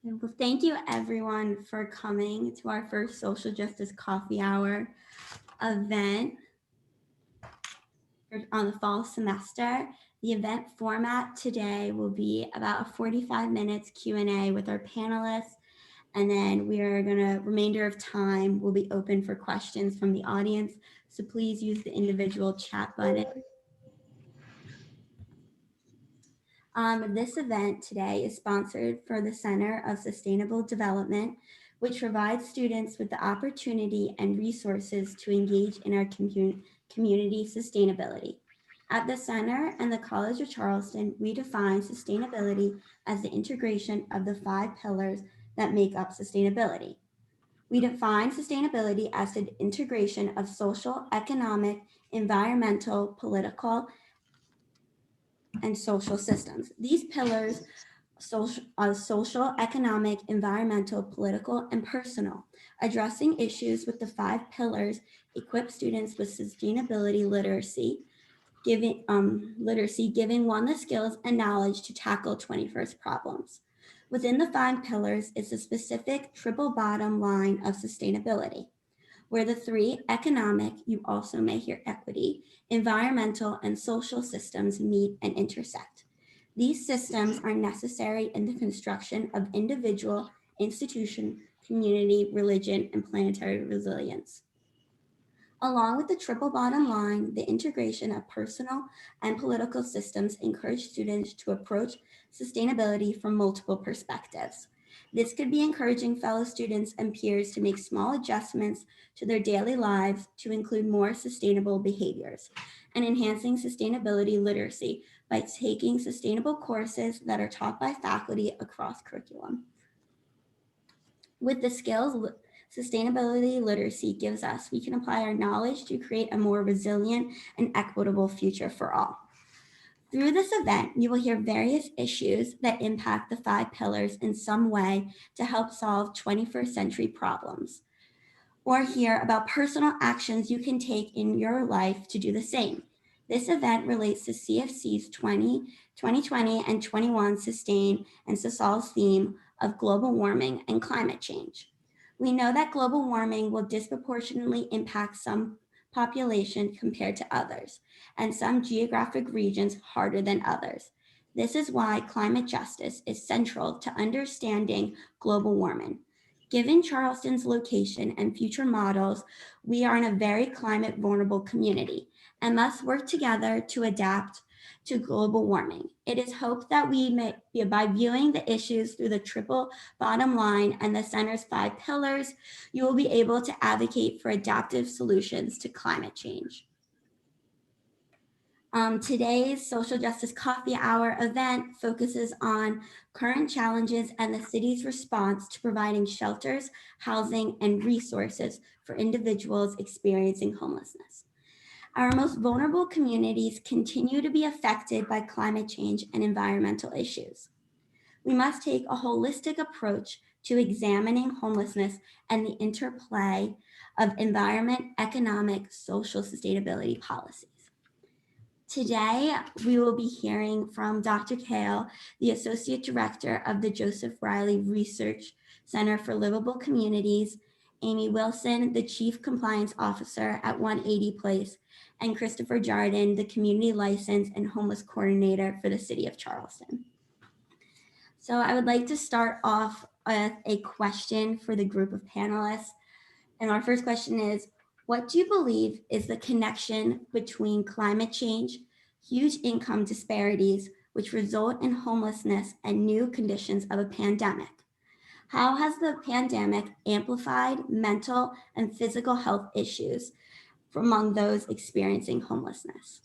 Well, thank you everyone for coming to our first Social Justice Coffee Hour event on the fall semester. The event format today will be about a 45 minutes Q&A with our panelists, and then we are gonna, remainder of time will be open for questions from the audience. So please use the individual chat button. This event today is sponsored for the Center of Sustainable Development, which provides students with the opportunity and resources to engage in our community sustainability. At the Center and the College of Charleston, we define sustainability as the integration of the 5 pillars that make up sustainability. We define sustainability as the integration of social, economic, environmental, political, and social systems. These pillars social, economic, environmental, political, and personal. Addressing issues with the 5 pillars equip students with sustainability literacy, giving one the skills and knowledge to tackle 21st problems. Within the 5 pillars is a specific triple bottom line of sustainability, where the 3 economic, you also may hear equity, environmental, and social systems meet and intersect. These systems are necessary in the construction of individual, institution, community, religion, and planetary resilience. Along with the triple bottom line, the integration of personal and political systems encourage students to approach sustainability from multiple perspectives. This could be encouraging fellow students and peers to make small adjustments to their daily lives to include more sustainable behaviors, and enhancing sustainability literacy by taking sustainable courses that are taught by faculty across curriculum. With the skills sustainability literacy gives us, we can apply our knowledge to create a more resilient and equitable future for all. Through this event, you will hear various issues that impact the 5 pillars in some way to help solve 21st century problems, or hear about personal actions you can take in your life to do the same. This event relates to CFC's 2020 and 21 Sustain and Sussolve's theme of global warming and climate change. We know that global warming will disproportionately impact some population compared to others, and some geographic regions harder than others. This is why climate justice is central to understanding global warming. Given Charleston's location and future models, we are in a very climate vulnerable community and must work together to adapt to global warming. It is hoped that we may, by viewing the issues through the triple bottom line and the center's 5 pillars, you will be able to advocate for adaptive solutions to climate change. Today's Social Justice Coffee Hour event focuses on current challenges and the city's response to providing shelters, housing, and resources for individuals experiencing homelessness. Our most vulnerable communities continue to be affected by climate change and environmental issues. We must take a holistic approach to examining homelessness and the interplay of environment, economic, social sustainability policies. Today, we will be hearing from Dr. Kahle, the Associate Director of the Joseph Riley Research Center for Livable Communities, Amy Wilson, the Chief Compliance Officer at 180 Place, and Christopher Jardin, the Community License and Homeless Coordinator for the City of Charleston. So I would like to start off with a question for the group of panelists. And our first question is, what do you believe is the connection between climate change, huge income disparities, which result in homelessness and new conditions of a pandemic? How has the pandemic amplified mental and physical health issues among those experiencing homelessness?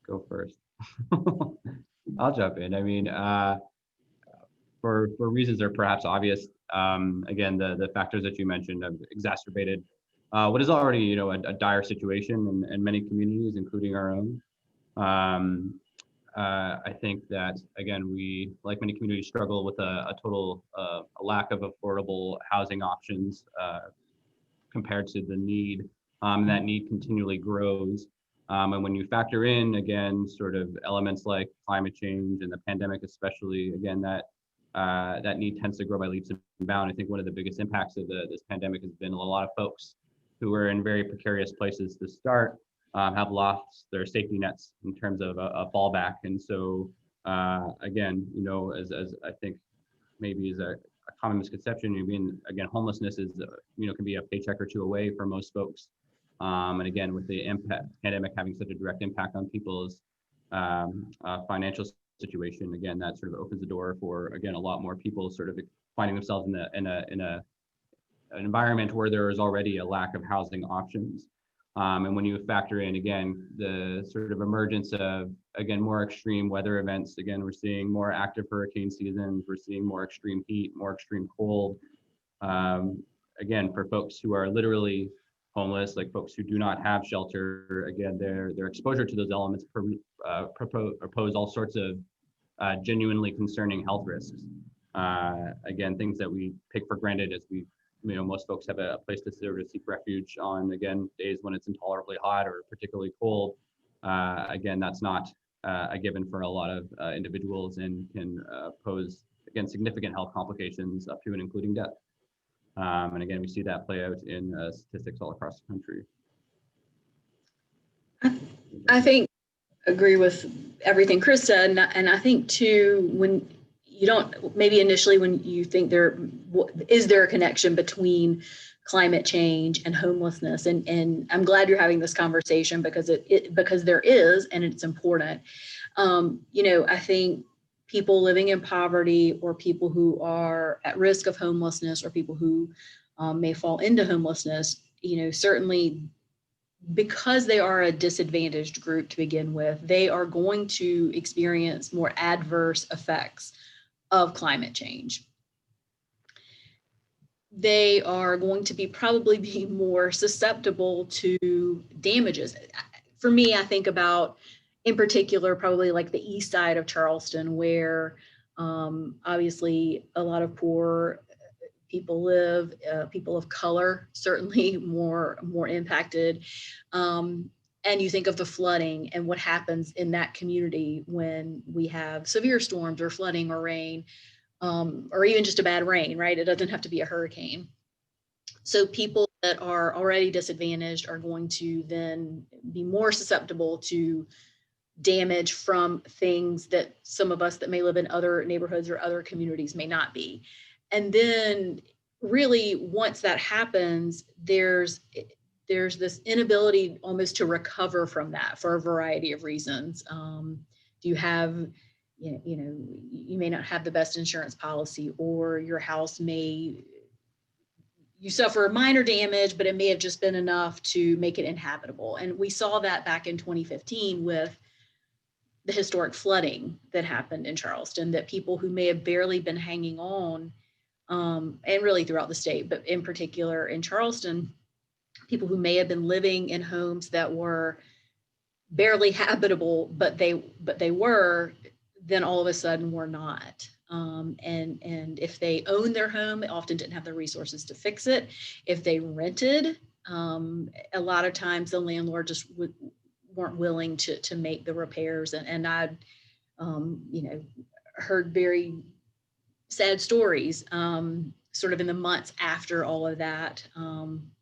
Go first. I'll jump in. I mean, for reasons that are perhaps obvious, again, the factors that you mentioned have exacerbated what is already, a dire situation in many communities, including our own. I think that, again, we, like many communities, struggle with a total a lack of affordable housing options compared to the need. That need continually grows. And when you factor in, again, sort of elements like climate change and the pandemic, especially, again, that need tends to grow by leaps and bounds. I think one of the biggest impacts of this pandemic has been a lot of folks who were in very precarious places to start have lost their safety nets in terms of a fallback. And so, again, as I think maybe is a common misconception, again, homelessness is, can be a paycheck or two away for most folks. And again, with the pandemic having such a direct impact on people's financial situation, again, that sort of opens the door for, again, a lot more people sort of finding themselves in an environment where there is already a lack of housing options. And when you factor in, again, the sort of emergence of, again, more extreme weather events, again, we're seeing more active hurricane seasons, we're seeing more extreme heat, more extreme cold. Again, for folks who are literally homeless, like folks who do not have shelter, again, their exposure to those elements pose all sorts of genuinely concerning health risks. Again, things that we take for granted as most folks have a place to seek refuge on, again, days when it's intolerably hot or particularly cold. Again, that's not a given for a lot of individuals and can pose, again, significant health complications up to and including death. And again, we see that play out in statistics all across the country. I think agree with everything Chris said, and I think too, when you don't, maybe initially when you think is there a connection between climate change and homelessness, and I'm glad you're having this conversation because because there is, and it's important. I think people living in poverty or people who are at risk of homelessness or people who may fall into homelessness, certainly because they are a disadvantaged group to begin with, they are going to experience more adverse effects of climate change. They are going to probably be more susceptible to damages. For me, I think about, in particular, probably like the east side of Charleston, where obviously a lot of poor people live, people of color, certainly more impacted. And you think of the flooding and what happens in that community when we have severe storms or flooding or rain, or even just a bad rain, right? It doesn't have to be a hurricane. So people that are already disadvantaged are going to then be more susceptible to damage from things that some of us that may live in other neighborhoods or other communities may not be. And then really once that happens, there's this inability almost to recover from that for a variety of reasons. Do you have, you may not have the best insurance policy, or your house you suffer minor damage, but it may have just been enough to make it inhabitable. And we saw that back in 2015 with the historic flooding that happened in Charleston, that people who may have barely been hanging on, and really throughout the state, but in particular in Charleston, people who may have been living in homes that were barely habitable, but they were, then all of a sudden were not. And if they owned their home, they often didn't have the resources to fix it. If they rented, a lot of times the landlord just weren't willing to make the repairs. And I'd, heard very sad stories, sort of in the months after all of that,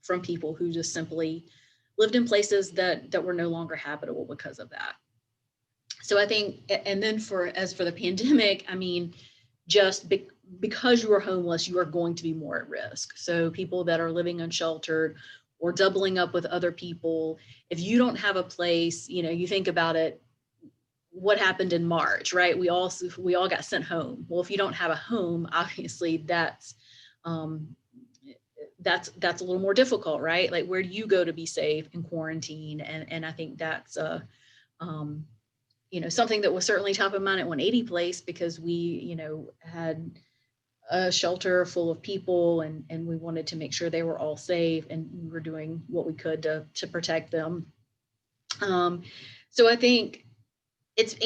from people who just simply lived in places that were no longer habitable because of that. So I think, and then as for the pandemic, I mean, just because you are homeless, you are going to be more at risk. So people that are living unsheltered or doubling up with other people, if you don't have a place, you think about it, what happened in March, right? We all got sent home. Well, if you don't have a home, obviously that's a little more difficult, right? Like, where do you go to be safe in quarantine? And I think that's something that was certainly top of mind at 180 Place, because we, had a shelter full of people and we wanted to make sure they were all safe, and we were doing what we could to protect them. So I think it's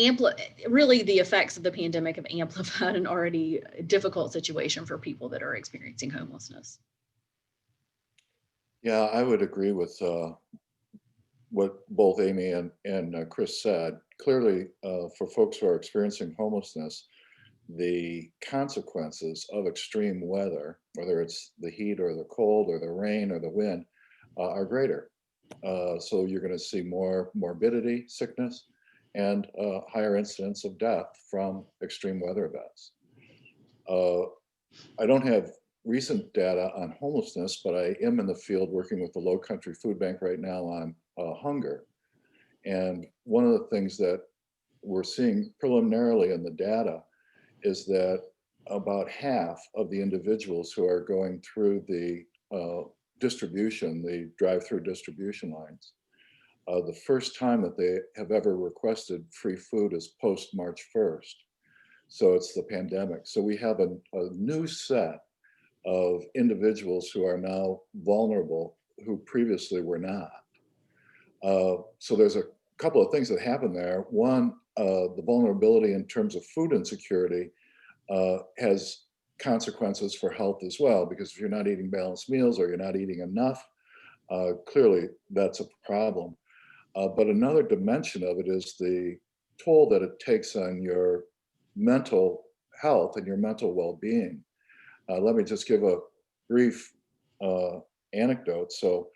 really the effects of the pandemic have amplified an already difficult situation for people that are experiencing homelessness. Yeah, I would agree with what both Amy and Chris said. Clearly, for folks who are experiencing homelessness, the consequences of extreme weather, whether it's the heat or the cold or the rain or the wind, are greater. So you're going to see more morbidity, sickness, and higher incidence of death from extreme weather events. I don't have recent data on homelessness, but I am in the field working with the Low Country Food Bank right now on hunger. And one of the things that we're seeing preliminarily in the data is that about half of the individuals who are going through the distribution, the drive-through distribution lines, the first time that they have ever requested free food is post March 1st. So it's the pandemic. So we have a new set of individuals who are now vulnerable who previously were not. So there's a couple of things that happen there. One, the vulnerability in terms of food insecurity has consequences for health as well, because if you're not eating balanced meals or you're not eating enough, clearly that's a problem. But another dimension of it is the toll that it takes on your mental health and your mental well-being. Let me just give a brief anecdote. So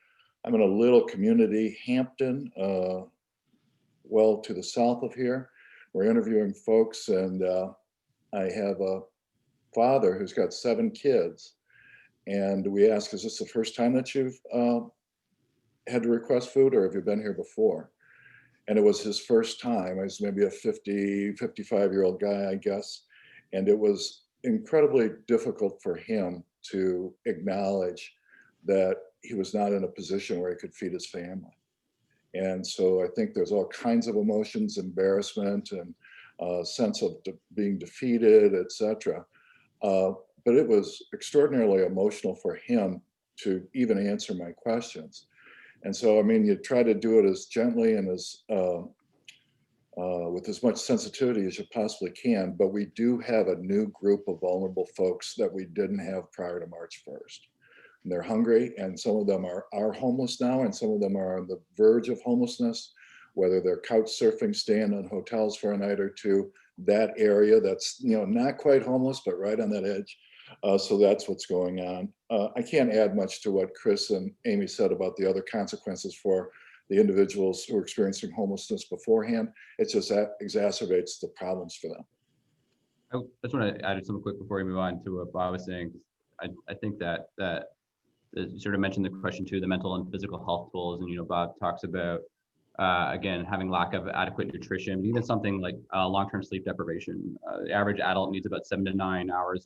I'm in a little community, Hampton, well to the south of here. We're interviewing folks, and I have a father who's got 7 kids. And we ask, is this the first time that you've had to request food, or have you been here before? And it was his first time. I was maybe a 50, 55-year-old guy, I guess. And it was incredibly difficult for him to acknowledge that he was not in a position where he could feed his family. And so I think there's all kinds of emotions, embarrassment, and sense of being defeated, etc. But it was extraordinarily emotional for him to even answer my questions. And so, I mean, you try to do it as gently and as with as much sensitivity as you possibly can, but we do have a new group of vulnerable folks that we didn't have prior to March 1st. And they're hungry, and some of them are homeless now, and some of them are on the verge of homelessness, whether they're couch surfing, staying in hotels for a night or two, that area that's, you know, not quite homeless, but right on that edge. So that's what's going on. I can't add much to what Chris and Amy said about the other consequences for the individuals who are experiencing homelessness beforehand. It just exacerbates the problems for them. I just want to add something quick before we move on to what Bob was saying. I think that you sort of mentioned the question too, the mental and physical health tools, and, you know, Bob talks about again, having lack of adequate nutrition, but even something like long-term sleep deprivation. The average adult needs about 7 to 9 hours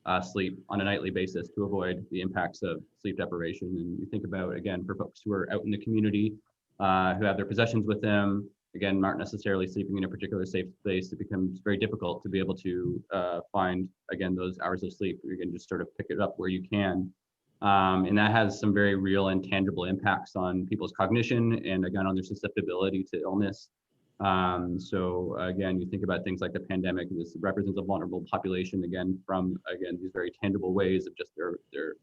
of sleep on a nightly basis to avoid the impacts of sleep deprivation. And you think about, again, for folks who are out in the community, who have their possessions with them, again, aren't necessarily sleeping in a particular safe place, it becomes very difficult to be able to find, again, those hours of sleep. You can just sort of pick it up where you can. And that has some very real and tangible impacts on people's cognition and, again, on their susceptibility to illness. So again, you think about things like the pandemic, this represents a vulnerable population, again, from, again, these very tangible ways of just their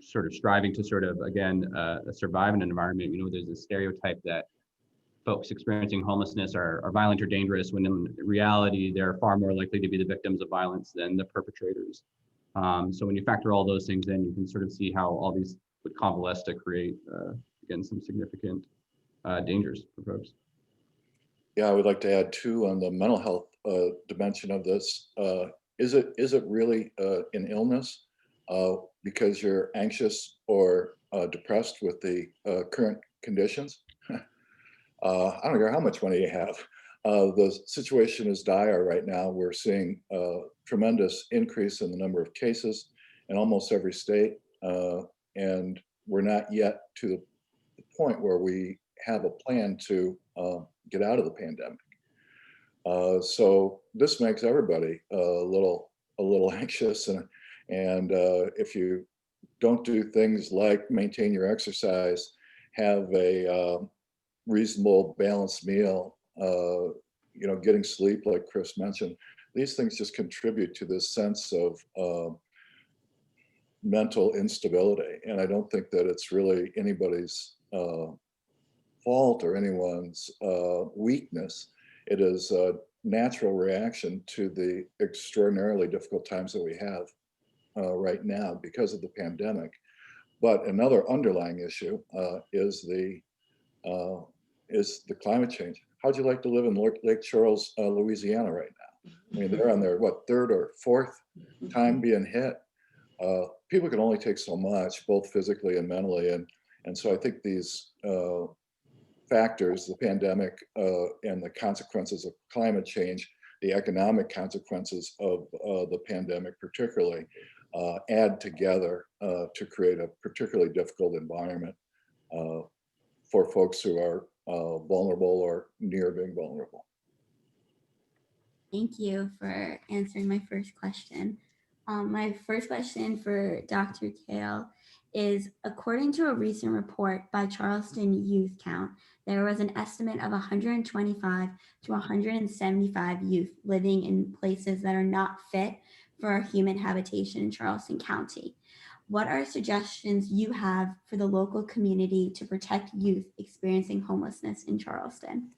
sort of striving to sort of, again, survive in an environment. You know, there's a stereotype that folks experiencing homelessness are violent or dangerous, when in reality, they're far more likely to be the victims of violence than the perpetrators. So when you factor all those things in, you can sort of see how all these would coalesce to create, again, some significant dangers for folks. Yeah, I would like to add too on the mental health dimension of this. Is it really an illness because you're anxious or depressed with the current conditions? I don't care how much money you have. The situation is dire right now. We're seeing a tremendous increase in the number of cases in almost every state. And we're not yet to the point where we have a plan to get out of the pandemic. So this makes everybody a little anxious. And if you don't do things like maintain your exercise, have a reasonable balanced meal, you know, getting sleep like Chris mentioned, these things just contribute to this sense of mental instability. And I don't think that it's really anybody's fault or anyone's weakness. It is a natural reaction to the extraordinarily difficult times that we have right now because of the pandemic. But another underlying issue is the climate change. How'd you like to live in Lake Charles, Louisiana right now? I mean, they're on their, what, third or fourth time being hit. People can only take so much, both physically and mentally. And so I think these factors, the pandemic and the consequences of climate change, the economic consequences of the pandemic particularly, add together to create a particularly difficult environment for folks who are vulnerable or near being vulnerable. Thank you for answering my first question. My first question for Dr. Kahle is, according to a recent report by Charleston Youth Count, there was an estimate of 125 to 175 youth living in places that are not fit for a human habitation in Charleston County. What are suggestions you have for the local community to protect youth experiencing homelessness in Charleston?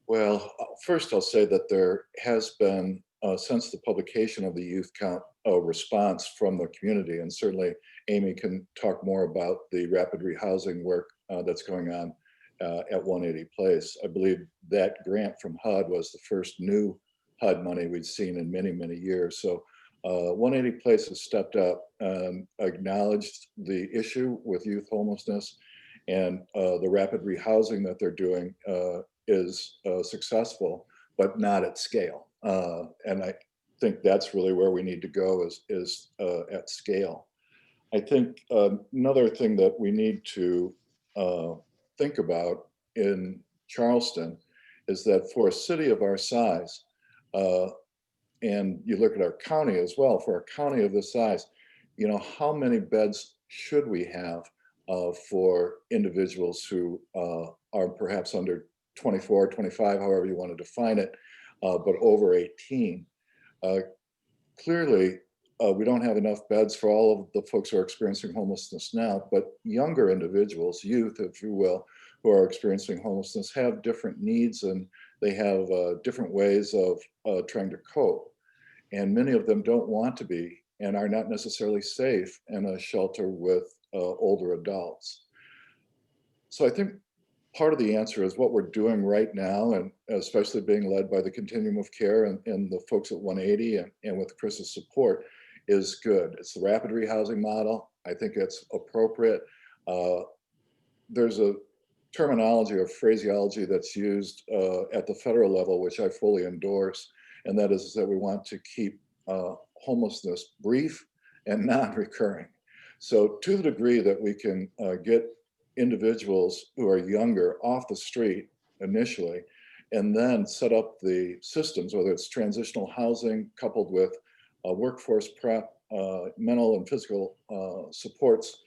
Well, first I'll say that there has been, since the publication of the youth count, a response from the community, and certainly Amy can talk more about the rapid rehousing work that's going on at 180 Place. I believe that grant from HUD was the first new HUD money we'd seen in many, many years. So 180 Place has stepped up and acknowledged the issue with youth homelessness, and the rapid rehousing that they're doing is successful, but not at scale. And I think that's really where we need to go, is at scale. I think another thing that we need to think about in Charleston is that for a city of our size, and you look at our county as well, for a county of this size, you know, how many beds should we have for individuals who are perhaps under 24, 25, however you want to define it, but over 18. Clearly, we don't have enough beds for all of the folks who are experiencing homelessness now, but younger individuals, youth, if you will, who are experiencing homelessness have different needs, and they have different ways of trying to cope. And many of them don't want to be and are not necessarily safe in a shelter with older adults. So I think part of the answer is what we're doing right now, and especially being led by the continuum of care and the folks at 180 and with Chris's support, is good. It's the rapid rehousing model. I think it's appropriate. There's a terminology or phraseology that's used at the federal level, which I fully endorse, and that is that we want to keep homelessness brief and non-recurring. So to the degree that we can get individuals who are younger off the street initially, and then set up the systems, whether it's transitional housing coupled with workforce prep, mental and physical supports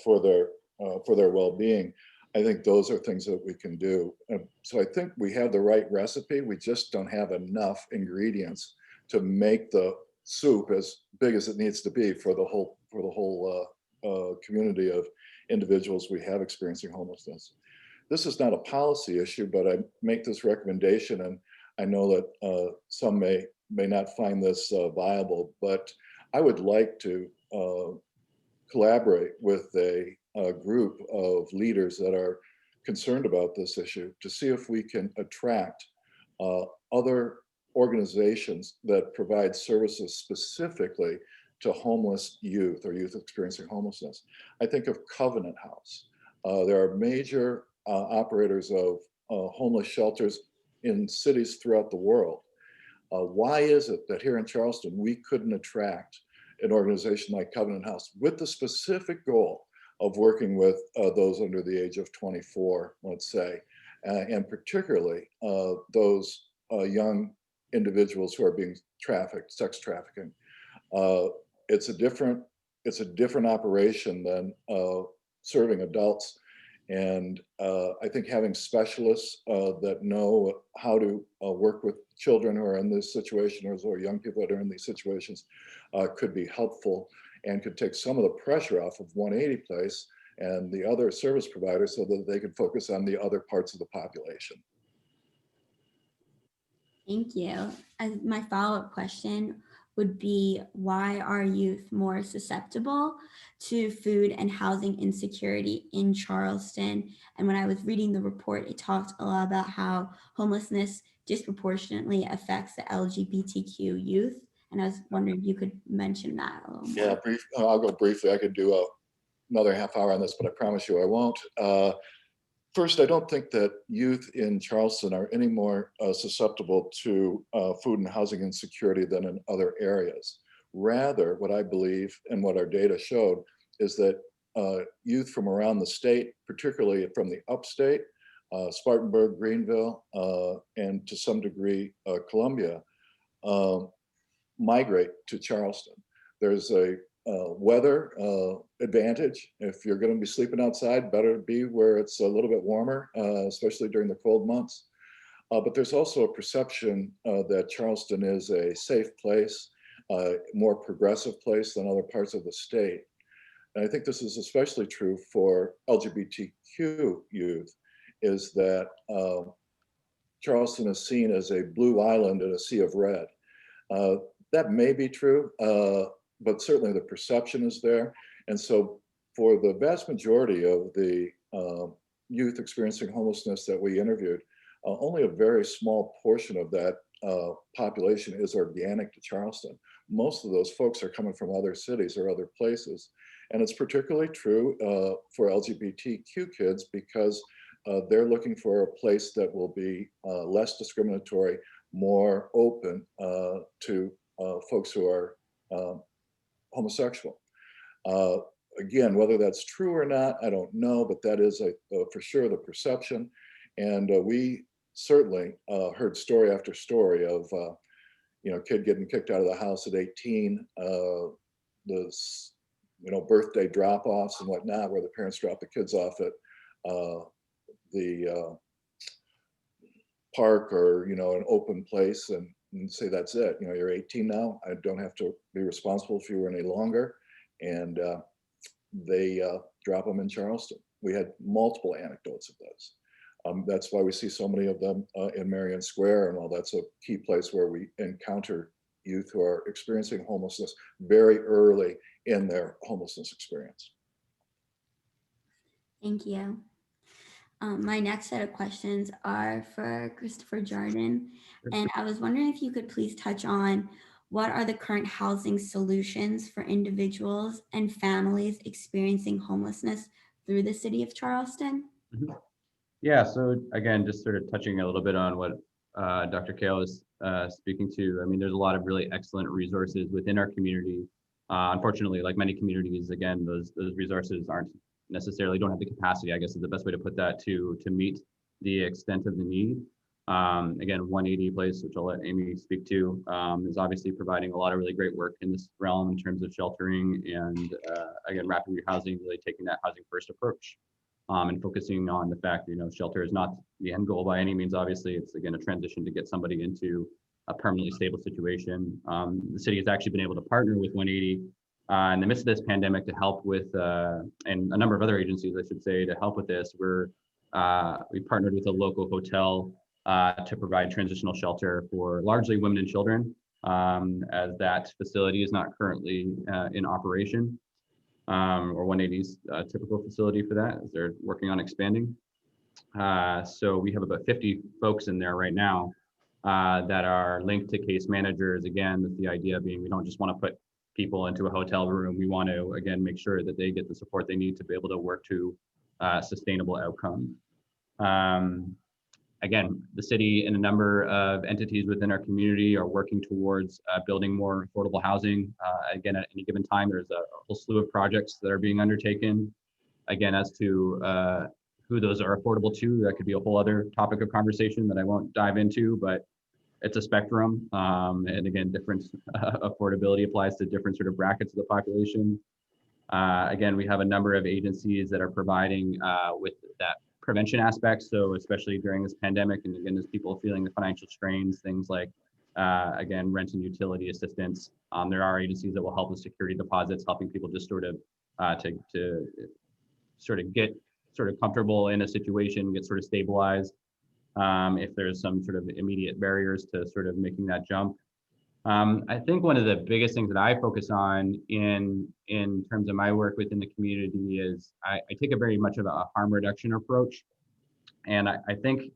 for their well-being, I think those are things that we can do. So I think we have the right recipe. We just don't have enough ingredients to make the soup as big as it needs to be for the whole community of individuals we have experiencing homelessness. This is not a policy issue, but I make this recommendation, and I know that some may not find this viable, but I would like to collaborate with a group of leaders that are concerned about this issue to see if we can attract other organizations that provide services specifically to homeless youth or youth experiencing homelessness. I think of Covenant House. There are major operators of homeless shelters in cities throughout the world. Why is it that here in Charleston, we couldn't attract an organization like Covenant House with the specific goal of working with those under the age of 24, let's say, and particularly those young individuals who are being trafficked, sex trafficking. It's a different operation than serving adults. And I think having specialists that know how to work with children who are in this situation, or young people that are in these situations, could be helpful and could take some of the pressure off of 180 Place and the other service providers so that they can focus on the other parts of the population. Thank you. As my follow-up question would be, why are youth more susceptible to food and housing insecurity in Charleston? And when I was reading the report, it talked a lot about how homelessness disproportionately affects the LGBTQ youth. And I was wondering if you could mention that a little more. Yeah, I'll go briefly. I could do another half hour on this, but I promise you I won't. First, I don't think that youth in Charleston are any more susceptible to food and housing insecurity than in other areas. Rather, what I believe and what our data showed is that youth from around the state, particularly from the upstate, Spartanburg, Greenville, and to some degree Columbia, migrate to Charleston. There's a weather advantage. If you're going to be sleeping outside, better be where it's a little bit warmer, especially during the cold months. But there's also a perception that Charleston is a safe place, more progressive place than other parts of the state. And I think this is especially true for LGBTQ youth, is that Charleston is seen as a blue island in a sea of red. That may be true, but certainly the perception is there. And so for the vast majority of the youth experiencing homelessness that we interviewed, only a very small portion of that population is organic to Charleston. Most of those folks are coming from other cities or other places. And it's particularly true for LGBTQ kids because they're looking for a place that will be less discriminatory, more open to folks who are homosexual. Again, whether that's true or not, I don't know, but that is for sure the perception. And we certainly heard story after story of, kid getting kicked out of the house at 18, birthday drop-offs and whatnot, where the parents drop the kids off at the park or, an open place and say, that's it. You're 18 now. I don't have to be responsible for you any longer. And they drop them in Charleston. We had multiple anecdotes of those. That's why we see so many of them in Marion Square. And while that's a key place where we encounter youth who are experiencing homelessness very early in their homelessness experience. Thank you. My next set of questions are for Christopher Jardin. And I was wondering if you could please touch on what are the current housing solutions for individuals and families experiencing homelessness through the city of Charleston? Mm-hmm. Yeah, so again, just sort of touching a little bit on what Dr. Kahle is speaking to. I mean, there's a lot of really excellent resources within our community. Unfortunately, like many communities, again, those resources don't have the capacity, I guess is the best way to put that, to meet the extent of the need. Again, 180 Place, which I'll let Amy speak to, is obviously providing a lot of really great work in this realm in terms of sheltering and again, rapid rehousing, really taking that housing first approach and focusing on the fact that, shelter is not the end goal by any means. Obviously, it's again a transition to get somebody into a permanently stable situation. The city has actually been able to partner with 180 in the midst of this pandemic to help with, and a number of other agencies, I should say, to help with this. We partnered with a local hotel to provide transitional shelter for largely women and children, as that facility is not currently in operation, or 180's typical facility for that, as they're working on expanding. So we have about 50 folks in there right now that are linked to case managers. Again, with the idea being we don't just want to put people into a hotel room. We want to, again, make sure that they get the support they need to be able to work to sustainable outcomes. Again, the city and a number of entities within our community are working towards building more affordable housing. Again, at any given time, there's a whole slew of projects that are being undertaken. Again, as to who those are affordable to, that could be a whole other topic of conversation that I won't dive into, but it's a spectrum. And again, different affordability applies to different sort of brackets of the population. Again, we have a number of agencies that are providing with that prevention aspect. So especially during this pandemic, and again, as people feeling the financial strains, things like, again, rent and utility assistance. There are agencies that will help with security deposits, helping people just sort of to sort of get sort of comfortable in a situation, get sort of stabilized. If there's some sort of immediate barriers to sort of making that jump. I think one of the biggest things that I focus on in terms of my work within the community is I take a very much of a harm reduction approach. And I think,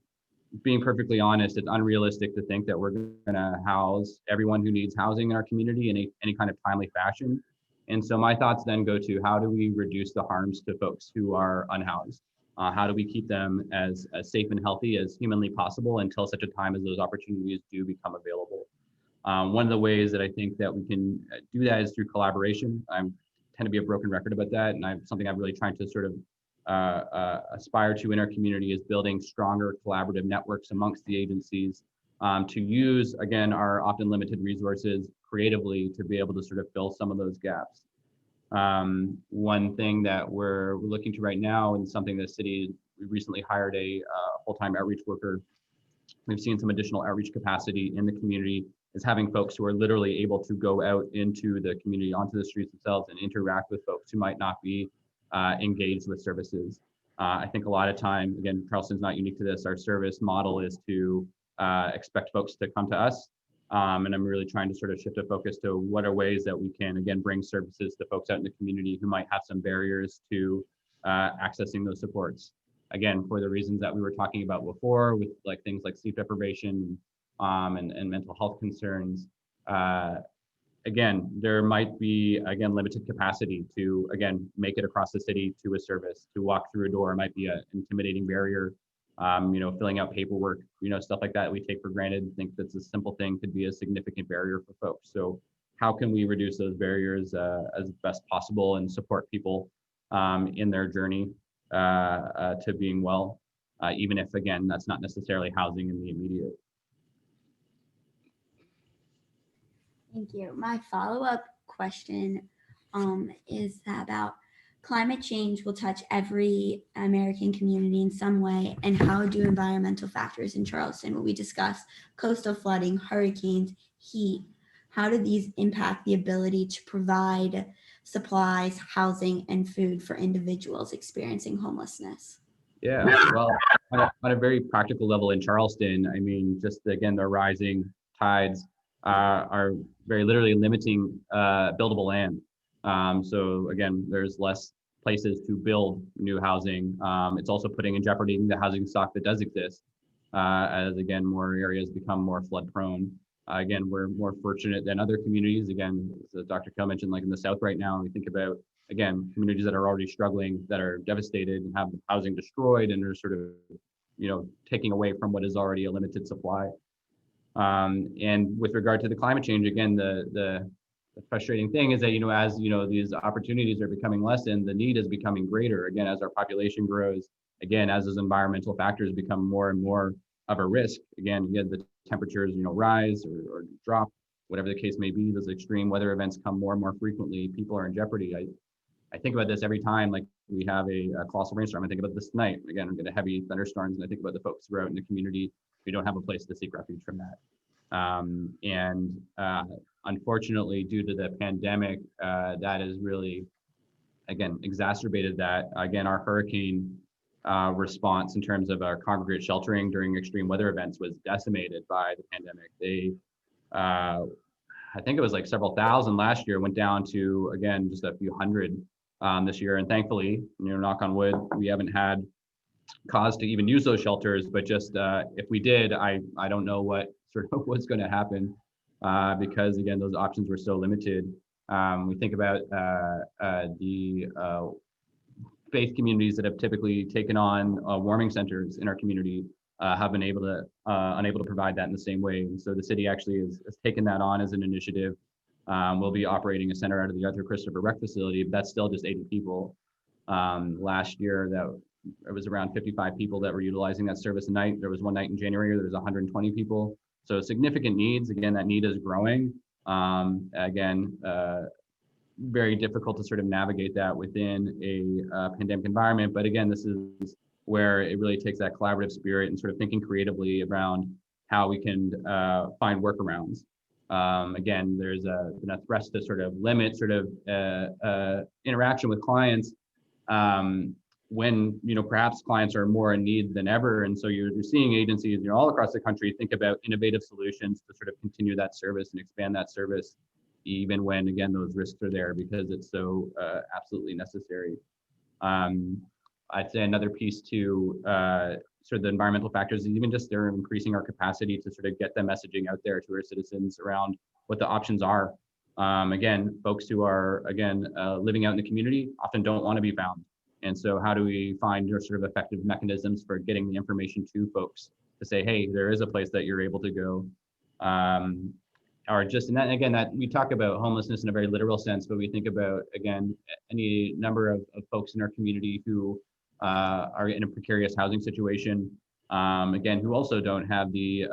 being perfectly honest, it's unrealistic to think that we're going to house everyone who needs housing in our community in any kind of timely fashion. And so my thoughts then go to, how do we reduce the harms to folks who are unhoused? How do we keep them as safe and healthy as humanly possible until such a time as those opportunities do become available? One of the ways that I think that we can do that is through collaboration. I tend to be a broken record about that, and something I'm really trying to sort of aspire to in our community is building stronger collaborative networks amongst the agencies to use, again, our often limited resources creatively to be able to sort of fill some of those gaps. One thing that we're looking to right now, and something the city, we recently hired a full-time outreach worker. We've seen some additional outreach capacity in the community, is having folks who are literally able to go out into the community, onto the streets themselves, and interact with folks who might not be engaged with services. I think a lot of time, again, Charleston's not unique to this, our service model is to expect folks to come to us. And I'm really trying to sort of shift a focus to what are ways that we can, again, bring services to folks out in the community who might have some barriers to accessing those supports. Again, for the reasons that we were talking about before, with like things like sleep deprivation and mental health concerns. Again, there might be, again, limited capacity to, again, make it across the city to a service. To walk through a door might be an intimidating barrier. Filling out paperwork, stuff like that we take for granted. I think that's a simple thing could be a significant barrier for folks. So how can we reduce those barriers as best possible and support people in their journey to being well, even if, again, that's not necessarily housing in the immediate. Thank you. My follow-up question is about climate change will touch every American community in some way, and how do environmental factors in Charleston, what we discussed, coastal flooding, hurricanes, heat, how do these impact the ability to provide supplies, housing, and food for individuals experiencing homelessness? Yeah, well, on a very practical level in Charleston, I mean, just again, the rising tides are very literally limiting buildable land. So again, there's less places to build new housing. It's also putting in jeopardy the housing stock that does exist, as again, more areas become more flood prone. Again, we're more fortunate than other communities. Again, as Dr. Kahle mentioned, like in the South right now, we think about, again, communities that are already struggling, that are devastated and have housing destroyed and are sort of, taking away from what is already a limited supply. And with regard to the climate change, again, the frustrating thing is that, as these opportunities are becoming lessened, the need is becoming greater. Again, as our population grows, again, as those environmental factors become more and more of a risk, again, the temperatures, rise or drop, whatever the case may be, those extreme weather events come more and more frequently, people are in jeopardy. I think about this every time, like we have a colossal rainstorm. I think about this tonight. Again, we get a heavy thunderstorms, and I think about the folks who are out in the community who don't have a place to seek refuge from that. Unfortunately, due to the pandemic, that is really, again, exacerbated that. Again, our hurricane response in terms of our congregate sheltering during extreme weather events was decimated by the pandemic. I think it was like several thousand last year, went down to, again, just a few hundred this year. And thankfully, knock on wood, we haven't had cause to even use those shelters, but just if we did, I don't know what sort of what's going to happen because, again, those options were so limited. We think about the faith communities that have typically taken on warming centers in our community have been unable to provide that in the same way. And so the city actually has taken that on as an initiative. We'll be operating a center out of the Arthur Christopher Rec facility, but that's still just 80 people. Last year, it was around 55 people that were utilizing that service a night. There was one night in January, there was 120 people. So significant needs. Again, that need is growing. Very difficult to sort of navigate that within a pandemic environment. But again, this is where it really takes that collaborative spirit and sort of thinking creatively around how we can find workarounds. Again, there's been a thrust to sort of limit sort of interaction with clients when, perhaps clients are more in need than ever. And so you're seeing agencies, all across the country think about innovative solutions to sort of continue that service and expand that service, even when, again, those risks are there because it's so absolutely necessary. I'd say another piece to sort of the environmental factors is even just they're increasing our capacity to sort of get the messaging out there to our citizens around what the options are. Again, folks who are, living out in the community often don't want to be found. And so how do we find sort of effective mechanisms for getting the information to folks to say, hey, there is a place that you're able to go. Or just, and that, again, that we talk about homelessness in a very literal sense, but we think about, again, any number of folks in our community who are in a precarious housing situation, again, who also don't have the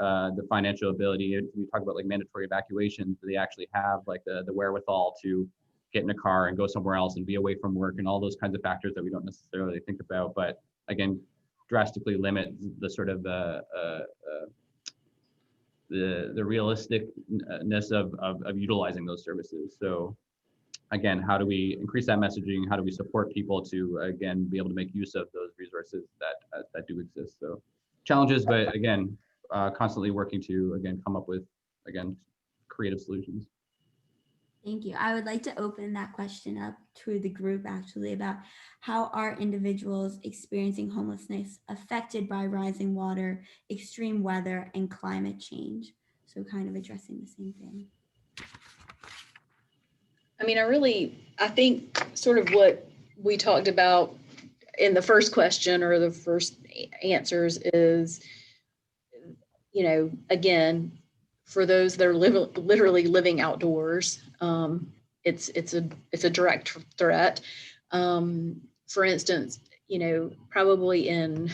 financial ability. We talk about like mandatory evacuations, they actually have like the wherewithal to get in a car and go somewhere else and be away from work and all those kinds of factors that we don't necessarily think about, but again, drastically limit the sort of the realisticness of utilizing those services. So again, how do we increase that messaging? How do we support people to, again, be able to make use of those resources that do exist? So challenges, but again, constantly working to, again, come up with, again, creative solutions. Thank you. I would like to open that question up to the group actually about how are individuals experiencing homelessness affected by rising water, extreme weather, and climate change? So kind of addressing the same thing. I mean, I think sort of what we talked about in the first question or the first answers is, again, for those that are literally living outdoors, it's a direct threat. For instance, probably in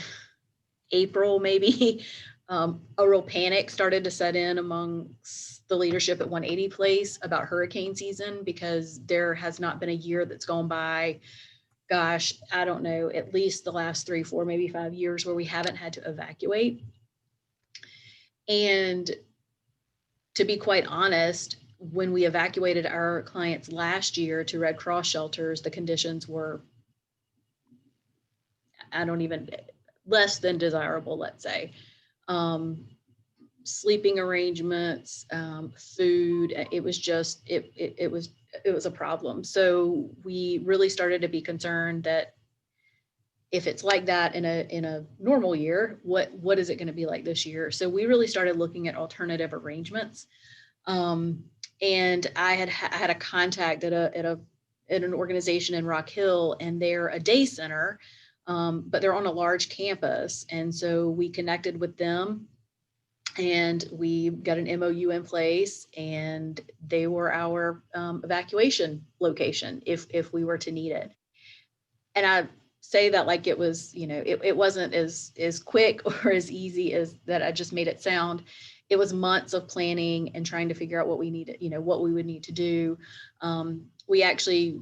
April, maybe, a real panic started to set in amongst the leadership at 180 Place about hurricane season, because there has not been a year that's gone by, gosh, I don't know, at least the last 3, 4, maybe 5 years where we haven't had to evacuate. And to be quite honest, when we evacuated our clients last year to Red Cross shelters, the conditions were, less than desirable, let's say. Sleeping arrangements, food, it was a problem. So we really started to be concerned that if it's like that in a normal year, what is it going to be like this year? So we really started looking at alternative arrangements. And I had a contact at an organization in Rock Hill, and they're a day center, but they're on a large campus. And so we connected with them and we got an MOU in place, and they were our evacuation location if we were to need it. And I say that like it was, it wasn't as quick or as easy as that I just made it sound. It was months of planning and trying to figure out what we needed, what we would need to do. We actually,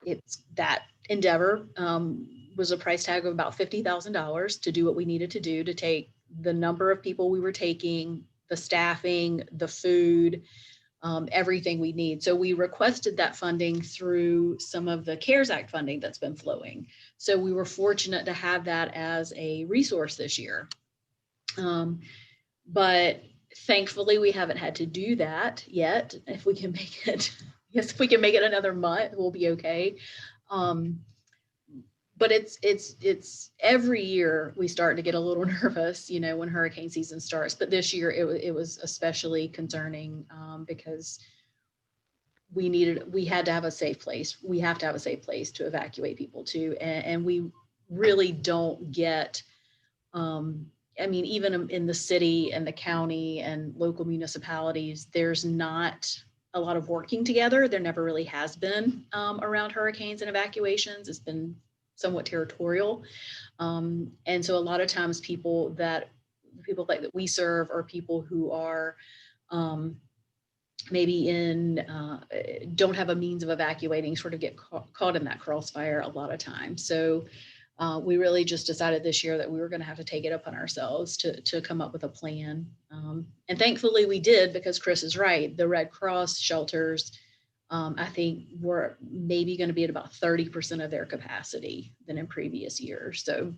it's that endeavor was a price tag of about $50,000 to do what we needed to do to take the number of people we were taking, the staffing, the food, everything we need. So we requested that funding through some of the CARES Act funding that's been flowing. So we were fortunate to have that as a resource this year. But thankfully we haven't had to do that yet. If we can make it, if we can make it another month, we'll be okay. But it's every year we start to get a little nervous, when hurricane season starts. But this year it was especially concerning because we had to have a safe place. We have to have a safe place to evacuate people to, and we really don't get. Even in the city and the county and local municipalities, there's not a lot of working together. There never really has been around hurricanes and evacuations. It's been somewhat territorial. And so a lot of times people that we serve are people who are maybe don't have a means of evacuating, sort of get caught in that crossfire a lot of times. So we really just decided this year that we were going to have to take it upon ourselves to come up with a plan. And thankfully we did, because Chris is right. The Red Cross shelters I think we're maybe going to be at about 30% of their capacity than in previous years. So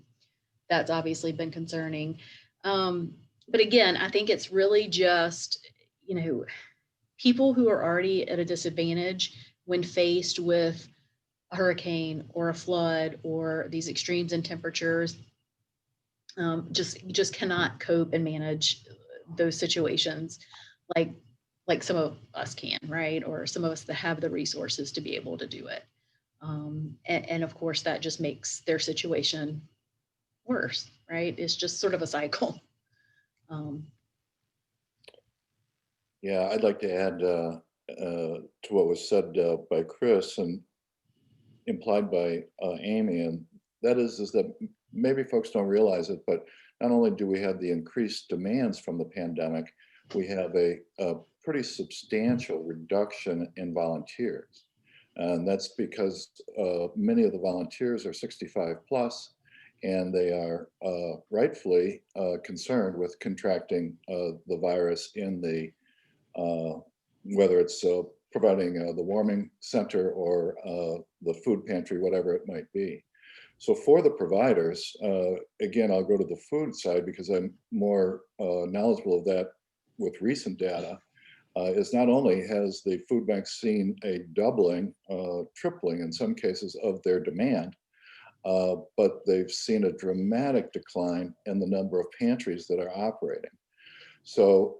that's obviously been concerning. But again, I think it's really just, people who are already at a disadvantage when faced with a hurricane or a flood or these extremes in temperatures, just cannot cope and manage those situations like some of us can, right? Or some of us that have the resources to be able to do it. And of course, that just makes their situation worse, right? It's just sort of a cycle. Yeah, I'd like to add to what was said by Chris and implied by Amy, and that is that maybe folks don't realize it, but not only do we have the increased demands from the pandemic, we have a pretty substantial reduction in volunteers. And that's because many of the volunteers are 65 plus, and they are rightfully concerned with contracting the virus in the, whether it's providing the warming center or the food pantry, whatever it might be. So for the providers, again, I'll go to the food side because I'm more knowledgeable of that with recent data, is not only has the food bank seen a doubling, tripling in some cases of their demand, but they've seen a dramatic decline in the number of pantries that are operating. So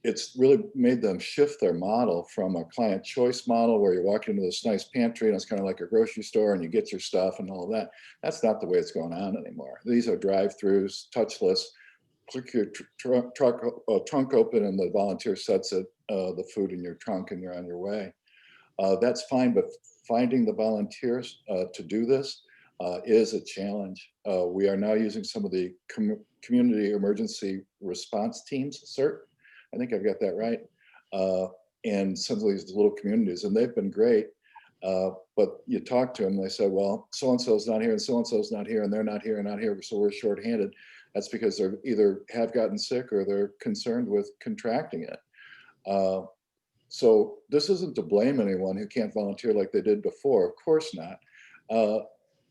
it's really made them shift their model from a client choice model where you walk into this nice pantry and it's kind of like a grocery store and you get your stuff and all of that. That's not the way it's going on anymore. These are drive-throughs, touchless. Click your trunk open and the volunteer sets it, the food in your trunk, and you're on your way. That's fine, but finding the volunteers to do this is a challenge. We are now using some of the community emergency response teams, CERT. I think I've got that right. And some of these little communities, and they've been great. But you talk to them, they say, well, so-and-so's not here and so-and-so's not here and they're not here and not here, so we're shorthanded. That's because they're either have gotten sick or they're concerned with contracting it. So this isn't to blame anyone who can't volunteer like they did before, of course not.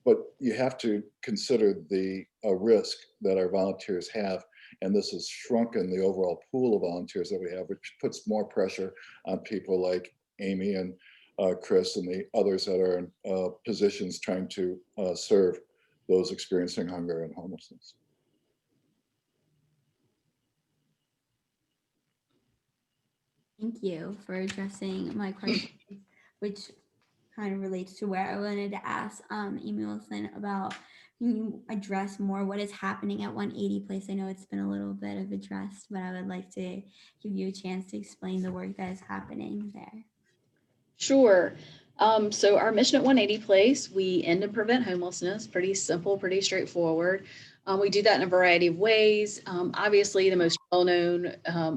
But you have to consider the risk that our volunteers have. And this has shrunken the overall pool of volunteers that we have, which puts more pressure on people like Amy and Chris and the others that are in positions trying to serve those experiencing hunger and homelessness. Thank you for addressing my question, which kind of relates to where I wanted to ask Amy Wilson about, can you address more what is happening at 180 Place? I know it's been a little bit of addressed, but I would like to give you a chance to explain the work that is happening there. Sure. So our mission at 180 Place, we end and prevent homelessness. Pretty simple, pretty straightforward. We do that in a variety of ways. Obviously, the most well-known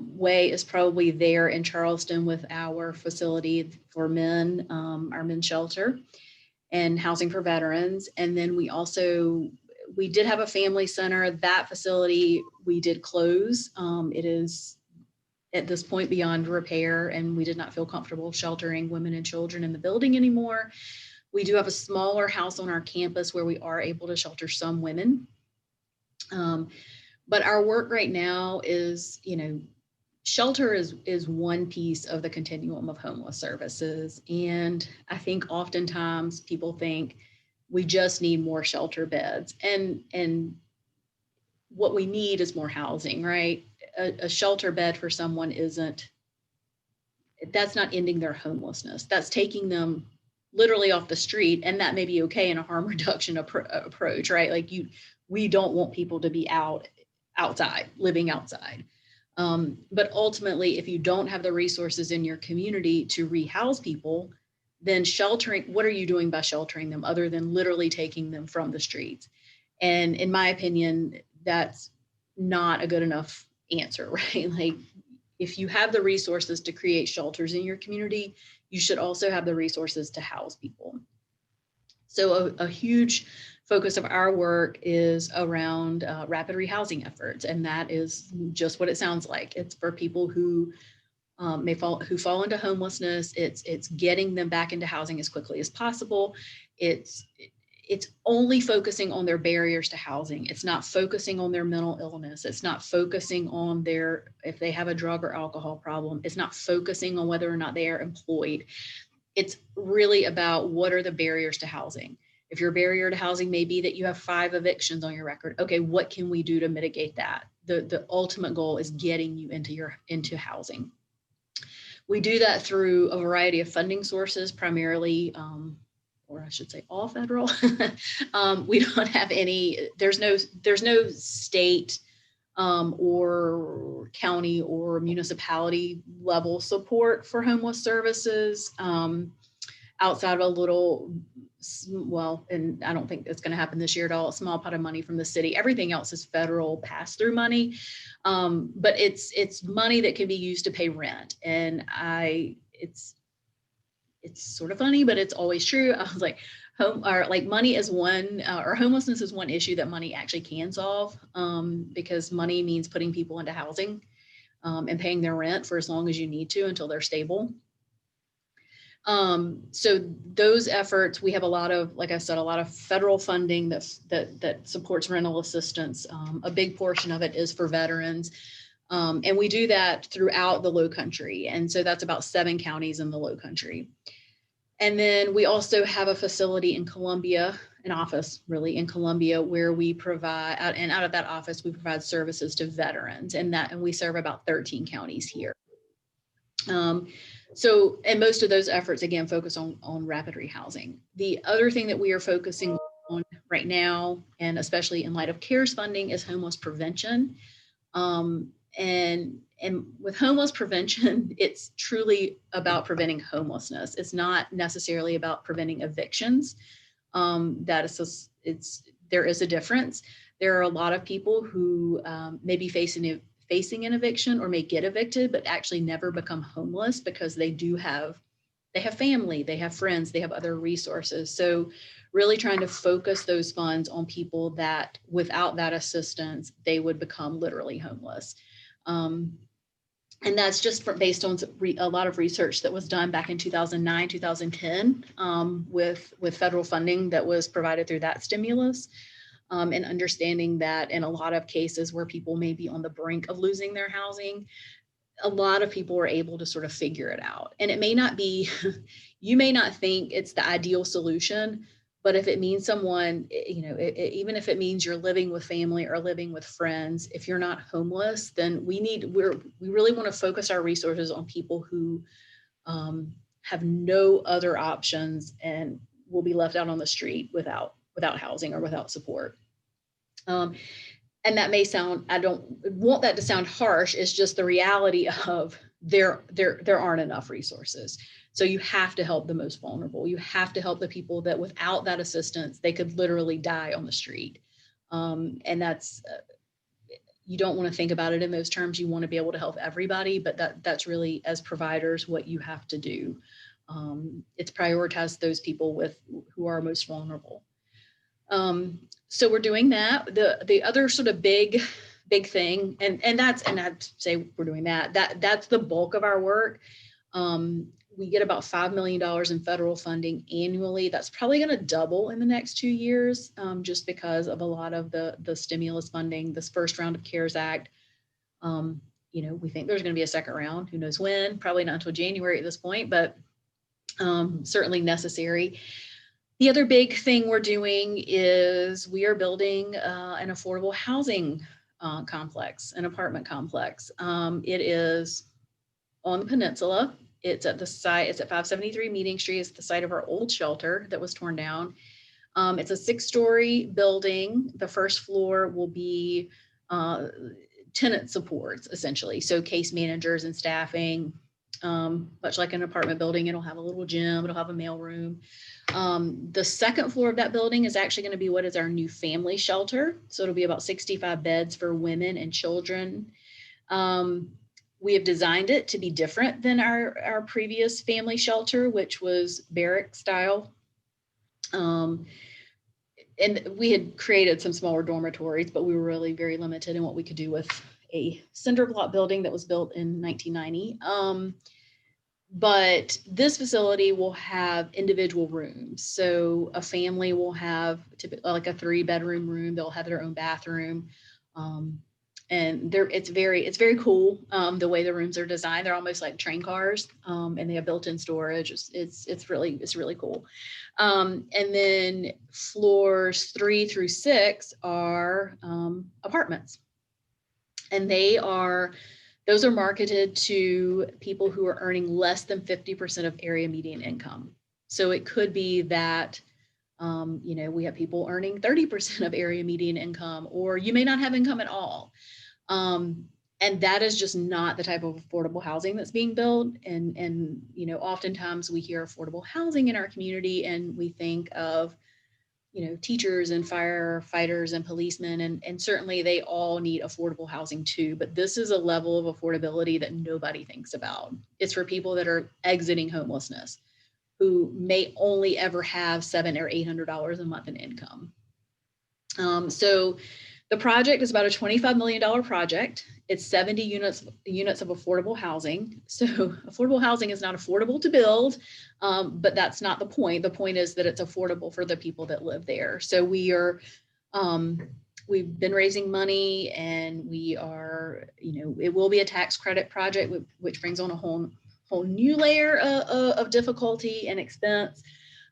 way is probably there in Charleston with our facility for men, our men's shelter, and housing for veterans. And then we did have a family center. That facility we did close. It is at this point beyond repair, and we did not feel comfortable sheltering women and children in the building anymore. We do have a smaller house on our campus where we are able to shelter some women. But our work right now is, shelter is one piece of the continuum of homeless services. And I think oftentimes people think we just need more shelter beds. And what we need is more housing, right? A shelter bed for someone that's not ending their homelessness. That's taking them literally off the street, and that may be okay in a harm reduction approach, right? Like we don't want people to be outside, living outside. But ultimately, if you don't have the resources in your community to rehouse people, then sheltering, what are you doing by sheltering them other than literally taking them from the streets? And in my opinion, that's not a good enough answer, right? Like, if you have the resources to create shelters in your community, you should also have the resources to house people. So a huge focus of our work is around rapid rehousing efforts. And that is just what it sounds like. It's for people who who fall into homelessness. It's getting them back into housing as quickly as possible. It's only focusing on their barriers to housing. It's not focusing on their mental illness. It's not focusing on if they have a drug or alcohol problem. It's not focusing on whether or not they are employed. It's really about what are the barriers to housing. If your barrier to housing may be that you have 5 evictions on your record, okay, what can we do to mitigate that? The ultimate goal is getting you into housing. We do that through a variety of funding sources, primarily, or I should say all federal. We don't have any, there's no state or county or municipality level support for homeless services outside of a little, well, and I don't think it's going to happen this year at all, a small pot of money from the city. Everything else is federal pass-through money, but it's money that can be used to pay rent. And it's sort of funny, but it's always true. I was like, money is one, or homelessness is one issue that money actually can solve, because money means putting people into housing and paying their rent for as long as you need to until they're stable. So those efforts, we have a lot of, like I said, a lot of federal funding that supports rental assistance. A big portion of it is for veterans. And we do that throughout the Low Country. And so that's about 7 counties in the Low Country. And then we also have a facility in Columbia, an office really in Columbia, where we provide, and out of that office, we provide services to veterans, and we serve about 13 counties here. And most of those efforts, again, focus on rapid rehousing. The other thing that we are focusing on right now, and especially in light of CARES funding, is homeless prevention. And with homeless prevention, it's truly about preventing homelessness. It's not necessarily about preventing evictions. There is a difference. There are a lot of people who may be facing an eviction or may get evicted, but actually never become homeless because they have family, they have friends, they have other resources. So really trying to focus those funds on people that without that assistance, they would become literally homeless. And that's just based on a lot of research that was done back in 2009, 2010 with federal funding that was provided through that stimulus. And understanding that in a lot of cases where people may be on the brink of losing their housing, a lot of people are able to sort of figure it out. And it may not be, you may not think it's the ideal solution, but if it means someone, even if it means you're living with family or living with friends, if you're not homeless, then we really want to focus our resources on people who have no other options and will be left out on the street without housing or without support. And that may sound, I don't want that to sound harsh, it's just the reality of there aren't enough resources. So you have to help the most vulnerable. You have to help the people that without that assistance, they could literally die on the street. And that's, you don't want to think about it in those terms. You want to be able to help everybody, but that's really, as providers, what you have to do. It's prioritize those people who are most vulnerable. So we're doing that. The other sort of big thing, and I'd say we're doing that's the bulk of our work. We get about $5 million in federal funding annually. That's probably going to double in the next 2 years, just because of a lot of the stimulus funding, this first round of CARES Act. We think there's going to be a second round. Who knows when? Probably not until January at this point, but certainly necessary. The other big thing we're doing is we are building an affordable housing complex, an apartment complex. It is on the peninsula. It's at the site, it's at 573 Meeting Street. It's the site of our old shelter that was torn down. It's a 6-story building. The first floor will be tenant supports, essentially. So case managers and staffing, much like an apartment building. It'll have a little gym, it'll have a mail room. The second floor of that building is actually going to be what is our new family shelter. So it'll be about 65 beds for women and children. We have designed it to be different than our previous family shelter, which was barrack style. And we had created some smaller dormitories, but we were really very limited in what we could do with a cinder block building that was built in 1990. But this facility will have individual rooms. So a family will have like a 3-bedroom room. They'll have their own bathroom. And it's very cool the way the rooms are designed. They're almost like train cars, and they have built-in storage. It's really cool. And then floors 3 through 6 are apartments, and those are marketed to people who are earning less than 50% of area median income. So it could be that, we have people earning 30% of area median income, or you may not have income at all. And that is just not the type of affordable housing that's being built. And oftentimes we hear affordable housing in our community and we think of, teachers and firefighters and policemen, and certainly they all need affordable housing too, but this is a level of affordability that nobody thinks about. It's for people that are exiting homelessness, who may only ever have $700 or $800 a month in income. So the project is about a $25 million project. It's 70 units of affordable housing. So affordable housing is not affordable to build, but that's not the point. The point is that it's affordable for the people that live there. So we've been raising money, and we are, it will be a tax credit project, which brings on a whole new layer of difficulty and expense.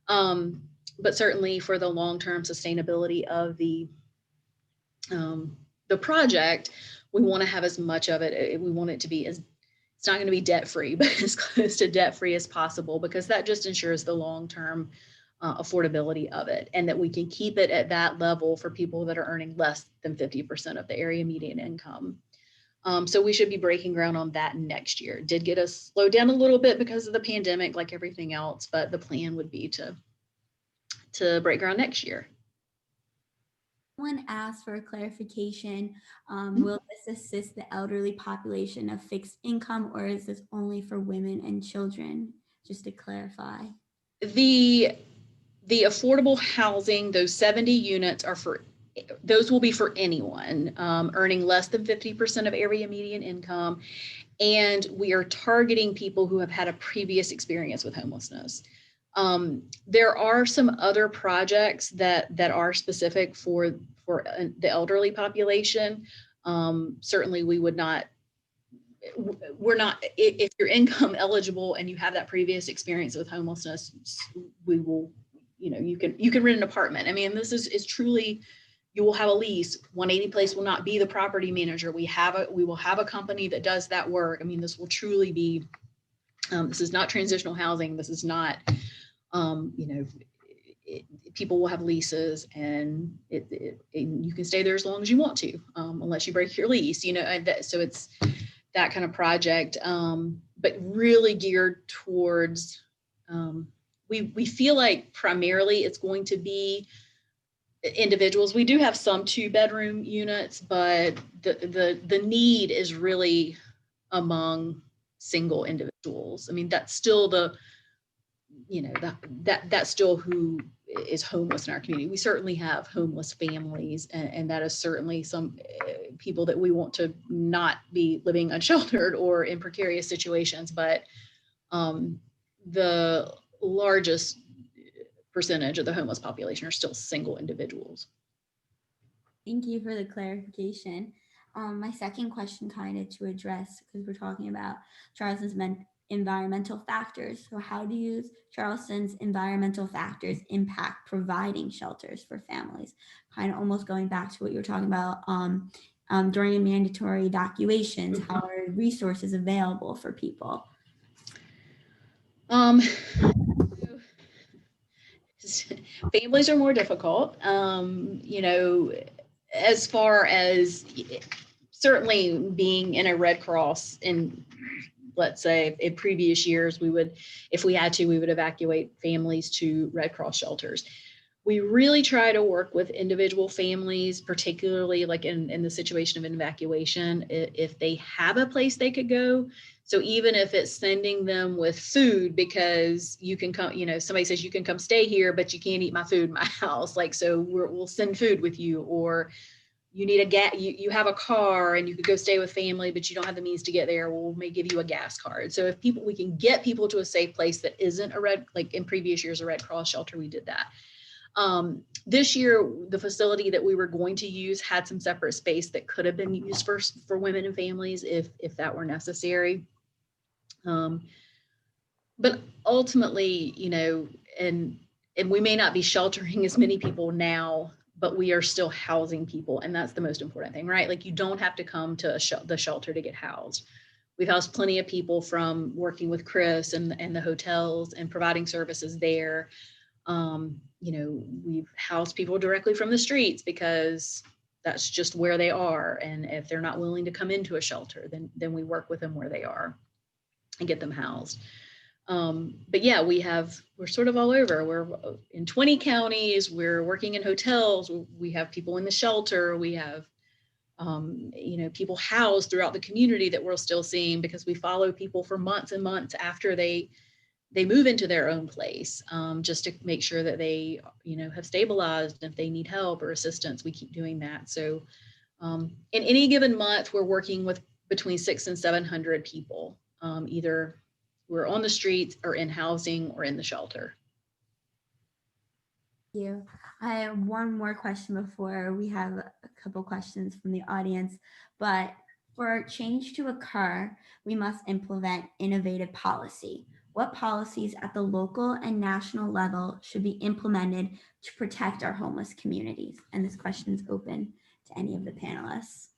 But certainly for the long-term sustainability of the project, we want to have as much of it. We want it to be it's not going to be debt-free, but as close to debt-free as possible, because that just ensures the long-term affordability of it, and that we can keep it at that level for people that are earning less than 50% of the area median income. So we should be breaking ground on that next year. It did get us slowed down a little bit because of the pandemic, like everything else, but the plan would be to break ground next year. Someone asked for a clarification. Will this assist the elderly population of fixed income, or is this only for women and children? Just to clarify. The affordable housing, those 70 units those will be for anyone earning less than 50% of area median income. And we are targeting people who have had a previous experience with homelessness. There are some other projects that are specific for the elderly population. Certainly we're not, if you're income eligible and you have that previous experience with homelessness, we will, you can rent an apartment. I mean, this is truly, you will have a lease. 180 Place will not be the property manager. We will have a company that does that work. I mean, this will truly be, this is not transitional housing. This is not, people will have leases, and you can stay there as long as you want to, unless you break your lease, so it's that kind of project, but really geared towards, we feel like primarily it's going to be individuals. We do have some 2-bedroom units, but the need is really among single individuals. I mean, that's still that's still who is homeless in our community. We certainly have homeless families, and that is certainly some people that we want to not be living unsheltered or in precarious situations, but the largest percentage of the homeless population are still single individuals. Thank you for the clarification. My second question, kind of to address, because we're talking about Charleston's environmental factors. So how do Charleston's environmental factors impact providing shelters for families? Kind of almost going back to what you were talking about during mandatory evacuations, how are resources available for people? Families are more difficult, as far as certainly being in a Red Cross in, let's say, in previous years, we would, if we had to, we would evacuate families to Red Cross shelters. We really try to work with individual families, particularly like in the situation of an evacuation, if they have a place they could go. So even if it's sending them with food, because you can come, somebody says you can come stay here, but you can't eat my food in my house. Like, so we'll send food with you, or, you need you have a car and you could go stay with family, but you don't have the means to get there. Well, we may give you a gas card. So if we can get people to a safe place that isn't like in previous years, a Red Cross shelter, we did that. This year, the facility that we were going to use had some separate space that could have been used for women and families if that were necessary. But ultimately, you know, and we may not be sheltering as many people now, but we are still housing people. And that's the most important thing, right? Like, you don't have to come to the shelter to get housed. We've housed plenty of people from working with Chris and the hotels and providing services there. You know, we've housed people directly from the streets because that's just where they are. And if they're not willing to come into a shelter, then we work with them where they are and get them housed. But yeah, we're sort of all over. We're in 20 counties, we're working in hotels, we have people in the shelter, we have, you know, people housed throughout the community that we're still seeing because we follow people for months and months after they move into their own place, just to make sure that they, you know, have stabilized. If they need help or assistance, we keep doing that. So in any given month, we're working with between 600 and 700 people, either we're on the streets or in housing or in the shelter. Thank you. I have one more question before we have a couple questions from the audience, but for change to occur, we must implement innovative policy. What policies at the local and national level should be implemented to protect our homeless communities? And this question is open to any of the panelists.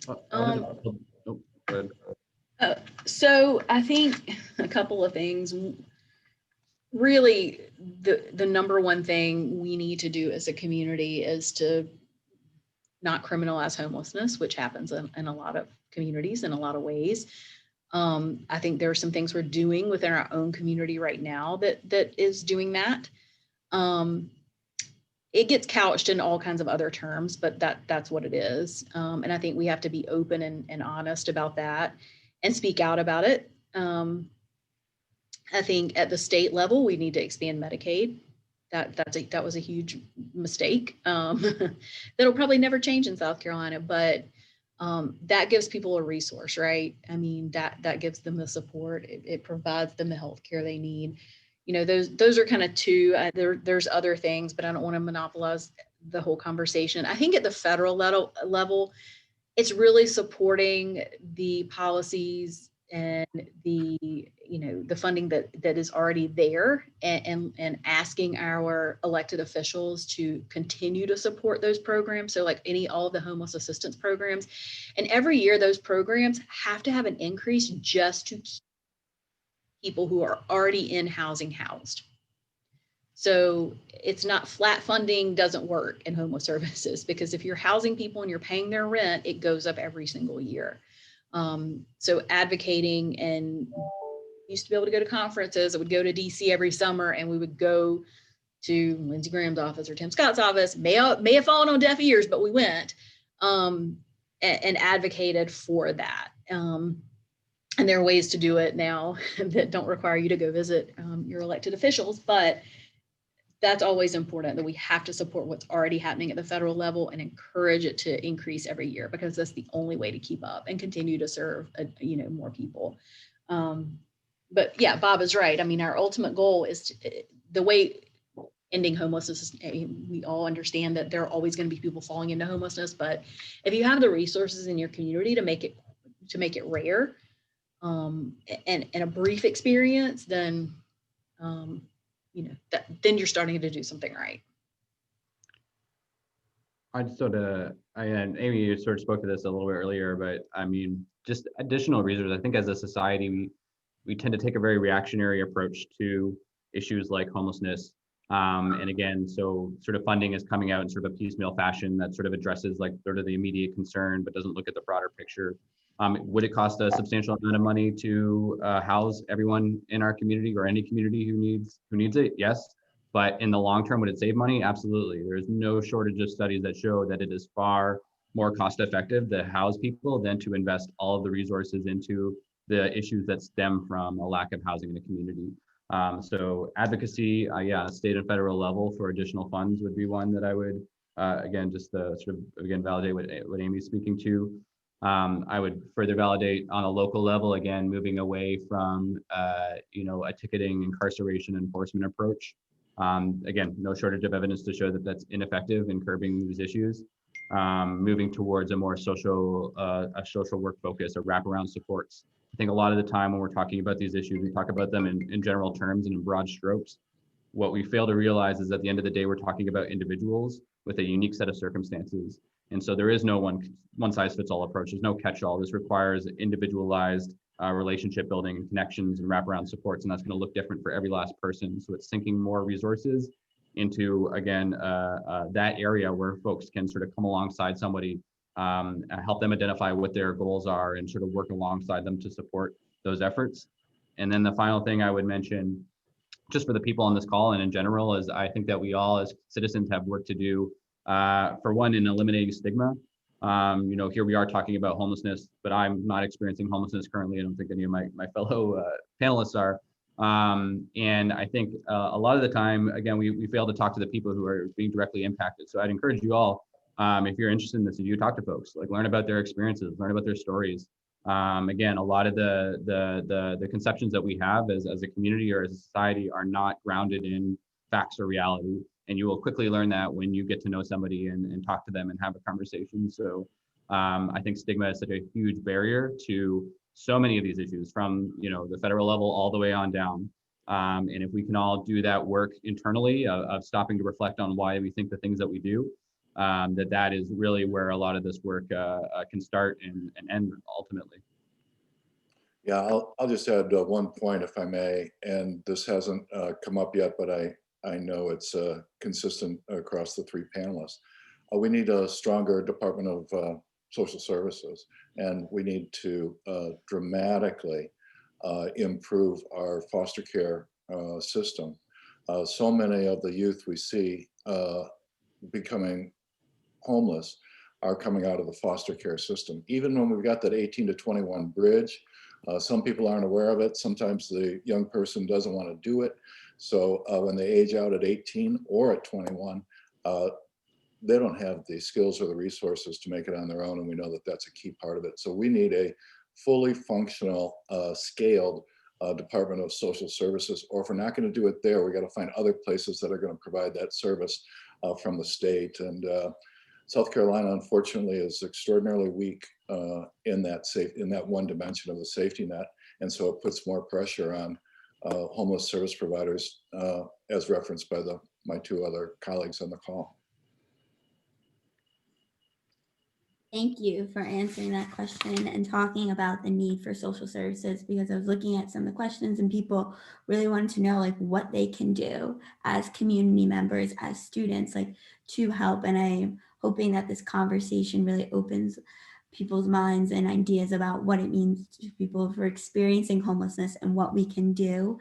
Go ahead. So I think a couple of things. Really, the number one thing we need to do as a community is to not criminalize homelessness, which happens in a lot of communities in a lot of ways. I think there are some things we're doing within our own community right now that is doing that. It gets couched in all kinds of other terms, but that's what it is. And I think we have to be open and honest about that and speak out about it. I think at the state level, we need to expand Medicaid. That was a huge mistake. That'll probably never change in South Carolina, but that gives people a resource, right? I mean, that gives them the support. It provides them the health care they need. You know, those are kind of two. There's other things, but I don't want to monopolize the whole conversation. I think at the federal level, it's really supporting the policies and the, you know, the funding that is already there, and asking our elected officials to continue to support those programs. So like all of the homeless assistance programs, and every year those programs have to have an increase just to keep people who are already in housing housed. So it's not flat funding doesn't work in homeless services, because if you're housing people and you're paying their rent, it goes up every single year. So advocating, and used to be able to go to conferences. I would go to DC every summer, and we would go to Lindsey Graham's office or Tim Scott's office. May have fallen on deaf ears, but we went and advocated for that. And there are ways to do it now that don't require you to go visit your elected officials, but that's always important, that we have to support what's already happening at the federal level and encourage it to increase every year, because that's the only way to keep up and continue to serve, you know, more people. But yeah, Bob is right. I mean, our ultimate goal is the way ending homelessness. We all understand that there are always going to be people falling into homelessness, but if you have the resources in your community to make it rare and a brief experience, then you know, then you're starting to do something right. And Amy, you sort of spoke to this a little bit earlier, but I mean, just additional resources. I think as a society, we tend to take a very reactionary approach to issues like homelessness. And again, so sort of funding is coming out in sort of a piecemeal fashion that sort of addresses like sort of the immediate concern, but doesn't look at the broader picture. Would it cost a substantial amount of money to house everyone in our community or any community who needs it? Yes. But in the long term, would it save money? Absolutely. There's no shortage of studies that show that it is far more cost effective to house people than to invest all of the resources into the issues that stem from a lack of housing in the community. So advocacy, state and federal level for additional funds would be one that I would again, just to sort of, again, validate what Amy's speaking to. I would further validate on a local level, again, moving away from, a ticketing, incarceration, enforcement approach. Again, no shortage of evidence to show that that's ineffective in curbing these issues. Moving towards a more social work focus or wraparound supports. I think a lot of the time when we're talking about these issues, we talk about them in general terms and in broad strokes. What we fail to realize is at the end of the day, we're talking about individuals with a unique set of circumstances. And so there is no one size fits all approach. There's no catch-all. This requires individualized relationship building and connections and wraparound supports. And that's going to look different for every last person. So it's sinking more resources into, again, that area where folks can sort of come alongside somebody, help them identify what their goals are and sort of work alongside them to support those efforts. And then the final thing I would mention, just for the people on this call and in general, is I think that we all as citizens have work to do, for one, in eliminating stigma. Here we are talking about homelessness, but I'm not experiencing homelessness currently. I don't think any of my fellow panelists are. And I think a lot of the time, again, we fail to talk to the people who are being directly impacted. So I'd encourage you all, if you're interested in this, if you talk to folks, like learn about their experiences, learn about their stories. Again, a lot of the conceptions that we have as a community or as a society are not grounded in facts or reality. And you will quickly learn that when you get to know somebody and talk to them and have a conversation. So I think stigma is such a huge barrier to so many of these issues, from the federal level all the way on down. And if we can all do that work internally of stopping to reflect on why we think the things that we do, that is really where a lot of this work can start and end ultimately. Yeah, I'll just add one point, if I may, and this hasn't come up yet, but I know it's consistent across the three panelists. We need a stronger Department of Social Services, and we need to dramatically improve our foster care system. So many of the youth we see becoming homeless are coming out of the foster care system. Even when we've got that 18 to 21 bridge, some people aren't aware of it. Sometimes the young person doesn't want to do it. So when they age out at 18 or at 21, they don't have the skills or the resources to make it on their own. And we know that that's a key part of it. So we need a fully functional, scaled Department of Social Services, or if we're not going to do it there, we got to find other places that are going to provide that service from the state. And South Carolina, unfortunately, is extraordinarily weak in that one dimension of the safety net. And so it puts more pressure on homeless service providers, as referenced by my two other colleagues on the call. Thank you for answering that question and talking about the need for social services, because I was looking at some of the questions and people really wanted to know like what they can do as community members, as students, like to help. And I'm hoping that this conversation really opens people's minds and ideas about what it means to people for experiencing homelessness and what we can do.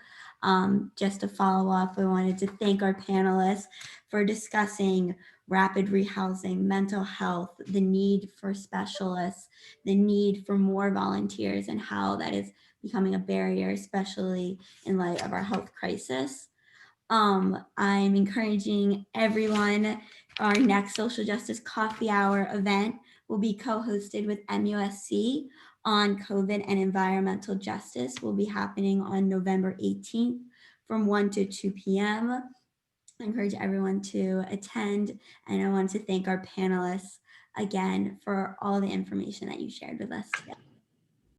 Just to follow up, I wanted to thank our panelists for discussing rapid rehousing, mental health, the need for specialists, the need for more volunteers, and how that is becoming a barrier, especially in light of our health crisis. I'm encouraging everyone, our next social justice coffee hour event will be co-hosted with MUSC on COVID and environmental justice. Will be happening on November 18th from 1 to 2 p.m. I encourage everyone to attend, and I want to thank our panelists again for all the information that you shared with us today.